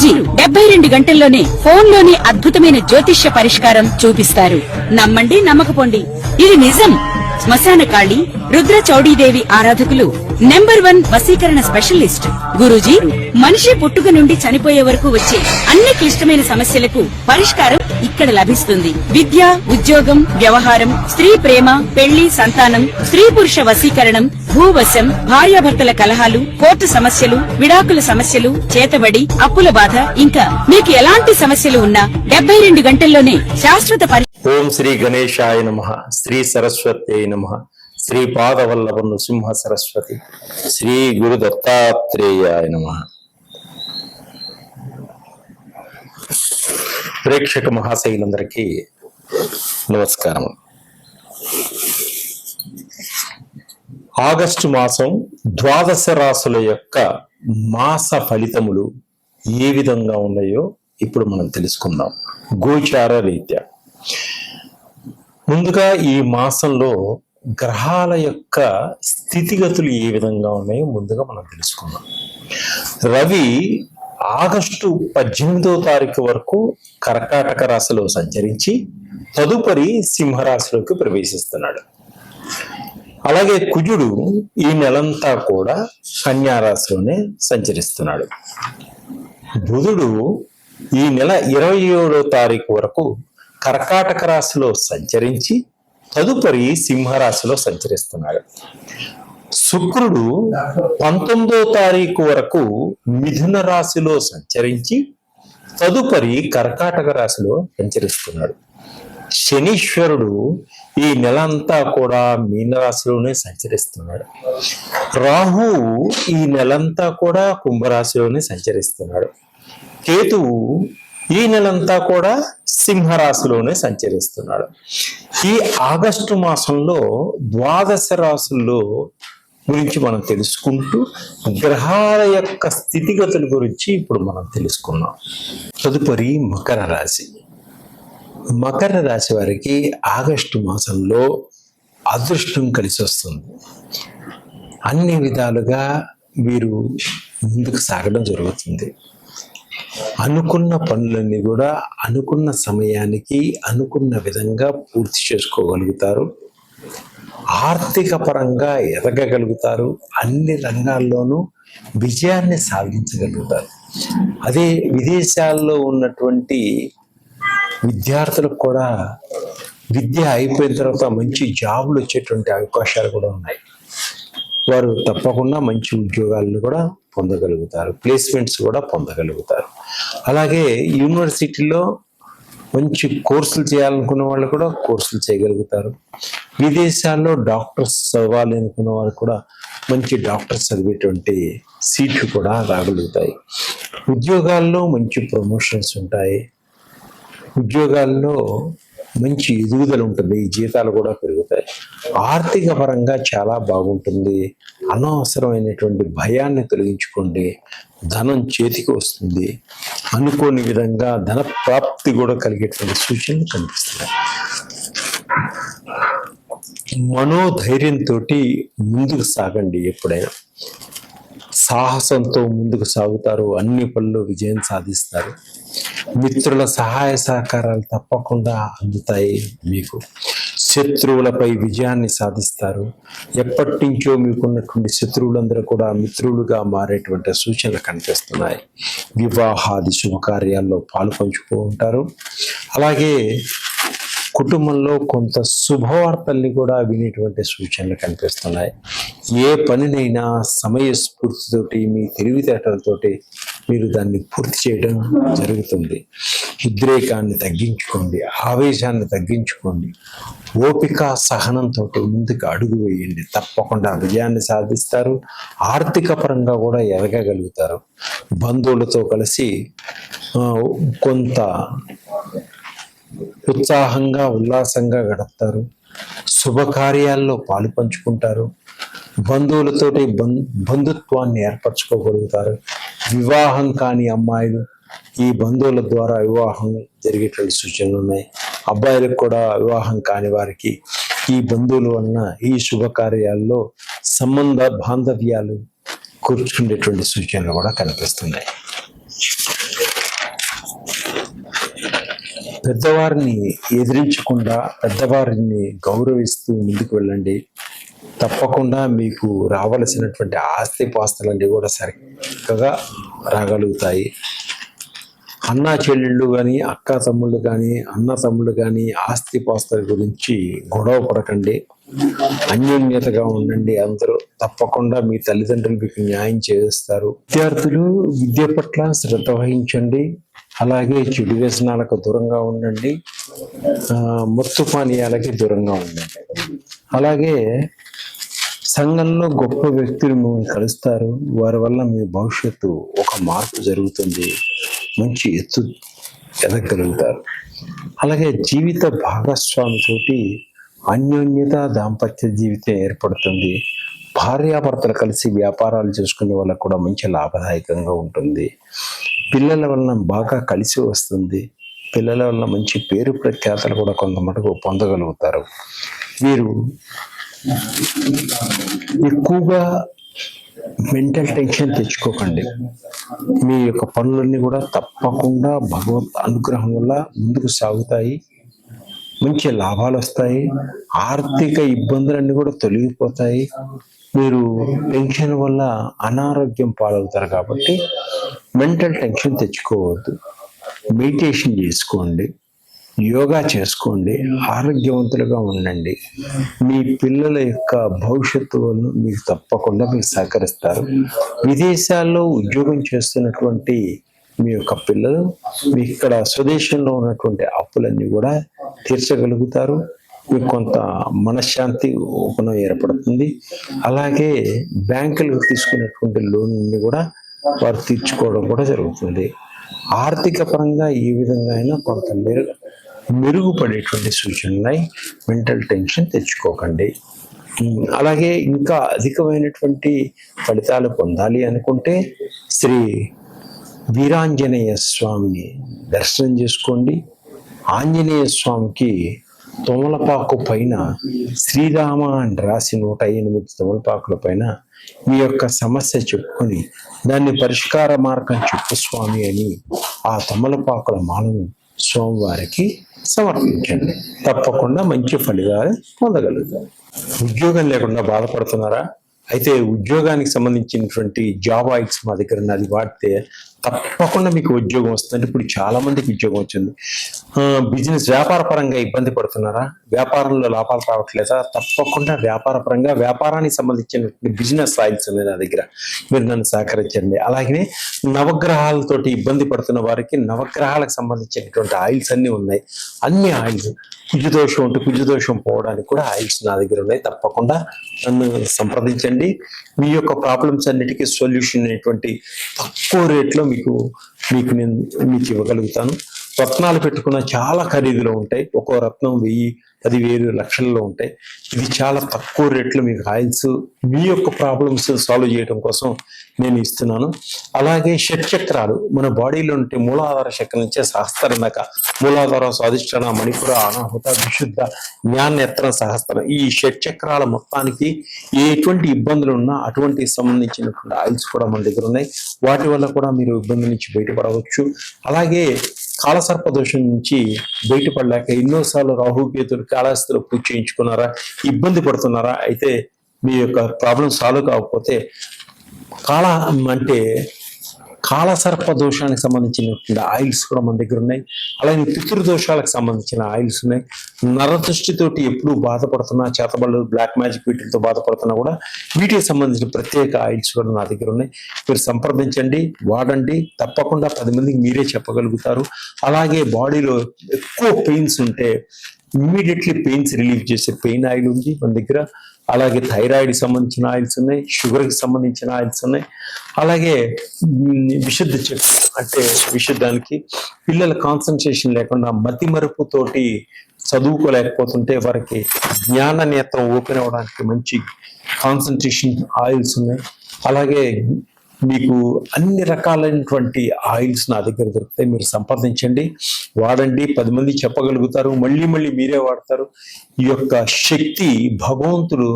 గురూజీ 72 గంటల్లోనే ఫోన్లోని అద్భుతమైన జ్యోతిష్య పరిష్కారం చూపిస్తారు. నమ్మండి, నమ్మకపోండి, ఇది నిజం. శ్మశాన కాళి రుద్ర చౌడీదేవి ఆరాధకులు నంబర్ 1 వశీకరణ స్పెషలిస్ట్. గురూజీ మనిషి పుట్టుక నుండి చనిపోయే వరకు వచ్చే అన్ని క్లిష్టమైన సమస్యలకు పరిష్కారం ఇక్కడ లభిస్తుంది. విద్య, ఉద్యోగం, వ్యవహారం, స్త్రీ ప్రేమ, పెళ్లి, సంతానం, స్త్రీ పురుష వశీకరణం, భూవశం, భార్యాభర్తల కలహాలు, కోర్టు సమస్యలు, విడాకుల సమస్యలు, చేతబడి, అప్పుల బాధ, ఇంకా మీకు ఎలాంటి సమస్యలు ఉన్నా 72 గంటల్లోనే శాశ్వత ఓం శ్రీ గణేశాయ నమః. శ్రీ సరస్వతి నమః. శ్రీ పాదవల్లభ నృసింహ సరస్వతి. శ్రీ గురు దత్తాత్రేయాయ నమః. ప్రేక్షక మహాశైలందరికీ నమస్కారం. ఆగస్టు మాసం 12 రాసుల యొక్క మాస ఫలితములు ఏ విధంగా ఉన్నాయో ఇప్పుడు మనం తెలుసుకుందాం గోచార రీత్యా. ముందుగా ఈ మాసంలో గ్రహాల యొక్క స్థితిగతులు ఏ విధంగా ఉన్నాయో ముందుగా మనం తెలుసుకుందాం. రవి ఆగస్టు 18వ తారీఖు వరకు కర్కాటక రాశిలో సంచరించి తదుపరి సింహరాశిలోకి ప్రవేశిస్తున్నాడు. అలాగే కుజుడు ఈ నెలంతా కూడా కన్యా రాశిలోనే సంచరిస్తున్నాడు. బుధుడు ఈ నెల 27వ తారీఖు వరకు కర్కాటక రాశిలో సంచరించి తదుపరి సింహరాశిలో సంచరిస్తున్నాడు. శుక్రుడు 19వ తారీఖు వరకు మిథున రాశిలో సంచరించి తదుపరి కర్కాటక రాశిలో సంచరిస్తున్నాడు. శనీశ్వరుడు ఈ నెలంతా కూడా మీనరాశిలోనే సంచరిస్తున్నాడు. రాహువు ఈ నెలంతా కూడా కుంభరాశిలోనే సంచరిస్తున్నాడు. కేతువు ఈ నెలంతా కూడా సింహరాశిలోనే సంచరిస్తున్నాడు. ఈ ఆగస్టు మాసంలో 12 రాశుల్లో గురించి మనం తెలుసుకుంటూ గ్రహాల యొక్క స్థితిగతుల గురించి ఇప్పుడు మనం తెలుసుకున్నాం. తదుపరి మకర రాశి. మకర రాశి వారికి ఆగస్టు మాసంలో అదృష్టం కలిసి వస్తుంది. అన్ని విధాలుగా వీరు ముందుకు సాగడం జరుగుతుంది. అనుకున్న పనులన్నీ కూడా అనుకున్న సమయానికి అనుకున్న విధంగా పూర్తి చేసుకోగలుగుతారు. ఆర్థిక పరంగా ఎదగగలుగుతారు. అన్ని రంగాల్లోనూ విజయాన్ని సాధించగలుగుతారు. అదే విదేశాల్లో ఉన్నటువంటి విద్యార్థులకు కూడా విద్య అయిపోయిన తర్వాత మంచి జాబులు వచ్చేటువంటి అవకాశాలు కూడా ఉన్నాయి. వారు తప్పకుండా మంచి ఉద్యోగాలను కూడా పొందగలుగుతారు. ప్లేస్మెంట్స్ కూడా పొందగలుగుతారు. అలాగే యూనివర్సిటీలో మంచి కోర్సులు చేయాలనుకున్న వాళ్ళు కూడా కోర్సులు చేయగలుగుతారు. విదేశాల్లో డాక్టర్స్ చదవాలి అనుకున్న వాళ్ళు కూడా మంచి డాక్టర్స్ చదివేటువంటి సీట్లు కూడా రాగలుగుతాయి. ఉద్యోగాల్లో మంచి ప్రమోషన్స్ ఉంటాయి. ఉద్యోగాల్లో మంచి ఎదుగుదల ఉంటుంది. జీతాలు కూడా పెరుగుతాయి. ఆర్థిక పరంగా చాలా బాగుంటుంది. అనవసరమైనటువంటి భయాన్ని తొలగించుకోండి. ధనం చేతికి వస్తుంది. అనుకోని విధంగా ధన ప్రాప్తి కూడా కలిగేటువంటి సూచనలు కనిపిస్తున్నాయి. మనోధైర్యంతో ముందుకు సాగండి. ఎప్పుడైనా సాహసంతో ముందుకు సాగుతారు. అన్ని పనుల్లో విజయం సాధిస్తారు. మిత్రుల సహాయ సహకారాలు తప్పకుండా అందుతాయి. మీకు శత్రువులపై విజయాన్ని సాధిస్తారు. ఎప్పటి నుంచో మీకున్నటువంటి శత్రువులందరూ కూడా మిత్రులుగా మారేటువంటి సూచనలు కనిపిస్తున్నాయి. వివాహాది శుభకార్యాల్లో పాలు పంచుకుంటారు. అలాగే కుటుంబంలో కొంత శుభవార్తల్ని కూడా వినేటువంటి సూచనలు కనిపిస్తున్నాయి. ఏ పనినైనా సమయస్ఫూర్తితోటి మీ తెలివితేటలతోటి మీరు దాన్ని పూర్తి చేయడం జరుగుతుంది. ఉద్రేకాన్ని తగ్గించుకోండి. ఆవేశాన్ని తగ్గించుకోండి. ఓపిక సహనంతో ముందుకు అడుగు వేయండి. తప్పకుండా విజయాన్ని సాధిస్తారు. ఆర్థిక పరంగా కూడా ఎదగగలుగుతారు. బంధువులతో కలిసి కొంత ఉత్సాహంగా ఉల్లాసంగా గడుపుతారు. శుభకార్యాల్లో పాలు పంచుకుంటారు. బంధువులతోటి బంధుత్వాన్ని ఏర్పరచుకోగలుగుతారు. వివాహం కాని అమ్మాయిలు ఈ బంధువుల ద్వారా వివాహం జరిగేటువంటి సూచనలు ఉన్నాయి. అబ్బాయిలకు కూడా వివాహం కాని వారికి ఈ బంధువుల వలన ఈ శుభకార్యాల్లో సంబంధ బాంధవ్యాలు కూర్చుండేటువంటి సూచనలు కూడా కనిపిస్తున్నాయి. పెద్దవారిని ఎదిరించకుండా పెద్దవారిని గౌరవిస్తూ ముందుకు వెళ్ళండి. తప్పకుండా మీకు రావలసినటువంటి ఆస్తి పాస్తులన్నీ కూడా చక్కగా రాగలుగుతాయి. అన్నా చెల్లెళ్ళు కానీ, అక్క తమ్ముళ్ళు కానీ, అన్న తమ్ముళ్ళు కానీ ఆస్తి పాస్తుల గురించి గొడవ పడకండి. అన్యోన్యతగా ఉండండి. అందరూ తప్పకుండా మీ తల్లిదండ్రులు మీకు న్యాయం చేస్తారు. విద్యార్థులు విద్య పట్ల శ్రద్ధ వహించండి. అలాగే చెడు వ్యసనాలకు దూరంగా ఉండండి. మత్తు పానీయాలకి దూరంగా ఉండండి. అలాగే సంఘంలో గొప్ప వ్యక్తులు మిమ్మల్ని కలుస్తారు. వారి వల్ల మీ భవిష్యత్తు ఒక మార్పు జరుగుతుంది. మంచి ఎదగలుగుతారు. అలాగే జీవిత భాగస్వామితోటి అన్యోన్యత దాంపత్య జీవితం ఏర్పడుతుంది. భార్యాభర్తలు కలిసి వ్యాపారాలు చేసుకునే వాళ్ళకు కూడా మంచి లాభదాయకంగా ఉంటుంది. పిల్లల వలన బాగా కలిసి వస్తుంది. పిల్లల వలన మంచి పేరు ప్రఖ్యాతలు కూడా కొంత మటుకు పొందగలుగుతారు. మీరు ఎక్కువగా మెంటల్ టెన్షన్ తెచ్చుకోకండి. మీ యొక్క పనులన్నీ కూడా తప్పకుండా భగవత్ అనుగ్రహం వల్ల ముందుకు సాగుతాయి. మంచి లాభాలు వస్తాయి. ఆర్థిక ఇబ్బందులన్నీ కూడా తొలగిపోతాయి. మీరు టెన్షన్ వల్ల అనారోగ్యం పాలవుతారు. కాబట్టి మెంటల్ టెన్షన్ తెచ్చుకోవద్దు. మెడిటేషన్ చేసుకోండి, యోగా చేసుకోండి, ఆరోగ్యవంతులుగా ఉండండి. మీ పిల్లల యొక్క భవిష్యత్తు మీకు తప్పకుండా మీకు సహకరిస్తారు. విదేశాల్లో ఉద్యోగం చేస్తున్నటువంటి మీ యొక్క పిల్లలు మీ ఇక్కడ స్వదేశంలో ఉన్నటువంటి అప్పులన్నీ కూడా తీర్చగలుగుతారు. మీకు కొంత మనశ్శాంతి ఉపనం ఏర్పడుతుంది. అలాగే బ్యాంకులకు తీసుకున్నటువంటి లోన్ని కూడా వారు తీర్చుకోవడం కూడా జరుగుతుంది. ఆర్థిక పరంగా ఏ విధంగా అయినా కొంత మెరుగుపడేటువంటి సూచనలు. మెంటల్ టెన్షన్ తెచ్చుకోకండి. అలాగే ఇంకా అధికమైనటువంటి ఫలితాలు పొందాలి అనుకుంటే శ్రీ వీరాంజనేయ స్వామిని దర్శనం చేసుకోండి. ఆంజనేయ స్వామికి తమలపాకు పైన శ్రీరామ అని రాసి 108 తమలపాకుల పైన మీ యొక్క సమస్య చెప్పుకొని దాన్ని పరిష్కార మార్గం చెప్పు స్వామి అని ఆ తమలపాకుల మాలను స్వామివారికి సమర్పించండి. తప్పకుండా మంచి ఫలితాలు పొందగలుగుతారు. ఉద్యోగం లేకుండా బాధపడుతున్నారా? అయితే ఉద్యోగానికి సంబంధించినటువంటి జాబ్ ఆయిల్స్ మా దగ్గర ఉన్నది. వాడితే తప్పకుండా మీకు ఉద్యోగం వస్తుంది. ఇప్పుడు చాలా మందికి ఉద్యోగం వచ్చింది. బిజినెస్ వ్యాపార పరంగా ఇబ్బంది పడుతున్నారా? వ్యాపారంలో లాభాలు రావట్లేదా? తప్పకుండా వ్యాపార పరంగా వ్యాపారానికి సంబంధించినటువంటి బిజినెస్ ఆయిల్స్ ఉన్నాయి నా దగ్గర. మీరు నన్ను సహకరించండి. అలాగే నవగ్రహాలతోటి ఇబ్బంది పడుతున్న వారికి నవగ్రహాలకు సంబంధించినటువంటి ఆయిల్స్ అన్ని ఉన్నాయి. అన్ని ఆయిల్స్ కుజదోషం ఉంటే కుజదోషం పోవడానికి కూడా ఆయిల్స్ నా దగ్గర ఉన్నాయి. తప్పకుండా నన్ను సంప్రదించండి. మీ యొక్క ప్రాబ్లమ్స్ అన్నిటికీ సొల్యూషన్ అనేటువంటి తక్కువ రేట్లో మీకు ఇవ్వగలుగుతాను. రత్నాలు పెట్టుకున్న చాలా ఖరీదులో ఉంటాయి. ఒక్కో రత్నం 1000, 10,000, లక్షల్లో ఉంటాయి. ఇది చాలా తక్కువ రేట్లో మీకు ఆయిల్స్ మీ యొక్క ప్రాబ్లమ్స్ సాల్వ్ చేయడం కోసం నేను ఇస్తున్నాను. అలాగే షట్చక్రాలు మన బాడీలో ఉంటే మూలాధార చక్రం నుంచే సహస్రం దాకా, మూలాధార, స్వాదిష్టాన, మణిపుర, అనాహుత, విశుద్ధ, జ్ఞానేత్రం, సహస్రం, ఈ షట్చక్రాల మొత్తానికి ఎటువంటి ఇబ్బందులు ఉన్నా అటువంటి సంబంధించినటువంటి ఆయిల్స్ కూడా మన దగ్గర ఉన్నాయి. వాటి వల్ల కూడా మీరు ఇబ్బంది నుంచి బయటపడవచ్చు. అలాగే కాలసర్ప దోషం నుంచి బయటపడలేక ఎన్నోసార్లు రాహుకేతులు కాళహస్తిలో పూజ చేయించుకున్నారా? ఇబ్బంది పడుతున్నారా? అయితే మీ యొక్క ప్రాబ్లం సాల్వ్ కాకపోతే కాలసర్ప దోషానికి సంబంధించినటువంటి ఆయిల్స్ కూడా మన దగ్గర ఉన్నాయి. అలాగే పితృదోషాలకు సంబంధించిన ఆయిల్స్ ఉన్నాయి. నరదృష్టితోటి ఎప్పుడు బాధపడుతున్నా, చేతబళ్ళు, బ్లాక్ మ్యాజిక్ వీటితో బాధపడుతున్నా కూడా వీటికి సంబంధించిన ప్రత్యేక ఆయిల్స్ కూడా నా దగ్గర ఉన్నాయి. మీరు సంప్రదించండి, వాడండి. తప్పకుండా 10 మందికి మీరే చెప్పగలుగుతారు. అలాగే బాడీలో ఎక్కువ పెయిన్స్ ఉంటే ఇమ్మీడియట్లీ పెయిన్స్ రిలీవ్ చేసే పెయిన్ ఆయిల్ ఉంది మన దగ్గర. అలాగే థైరాయిడ్కి సంబంధించిన ఆయిల్స్ ఉన్నాయి, షుగర్కి సంబంధించిన ఆయిల్స్ ఉన్నాయి. అలాగే విశుద్ధ చక్రం అంటే విశుద్ధానికి, పిల్లల కాన్సన్ట్రేషన్ లేకుండా మతిమరుపుతోటి చదువుకోలేకపోతుంటే వారికి జ్ఞాన నేత్రం ఓపెన్ అవ్వడానికి మంచి కాన్సన్ట్రేషన్ ఆయిల్స్ ఉన్నాయి. అలాగే మీకు అన్ని రకాలైనటువంటి ఆయిల్స్ నా దగ్గర దొరుకుతాయి. మీరు సంప్రదించండి, వాడండి. 10 మంది చెప్పగలుగుతారు, మళ్ళీ మళ్ళీ మీరే వాడతారు. ఈ యొక్క శక్తి భగవంతుడు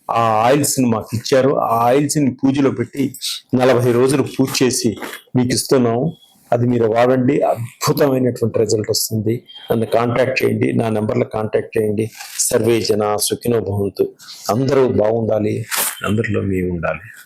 ఆ ఆయిల్స్ ని మాకు ఇచ్చారు. ఆ ఆయిల్స్ ని పూజలో పెట్టి 40 రోజులు పూజ చేసి మీకు ఇస్తున్నాము. అది మీరు వాడండి, అద్భుతమైనటువంటి రిజల్ట్ వస్తుంది. నన్ను కాంటాక్ట్ చేయండి, నా నెంబర్లో కాంటాక్ట్ చేయండి. సర్వే జన సుఖినో భవంతు. అందరూ బాగుండాలి, అందరిలో మేము ఉండాలి.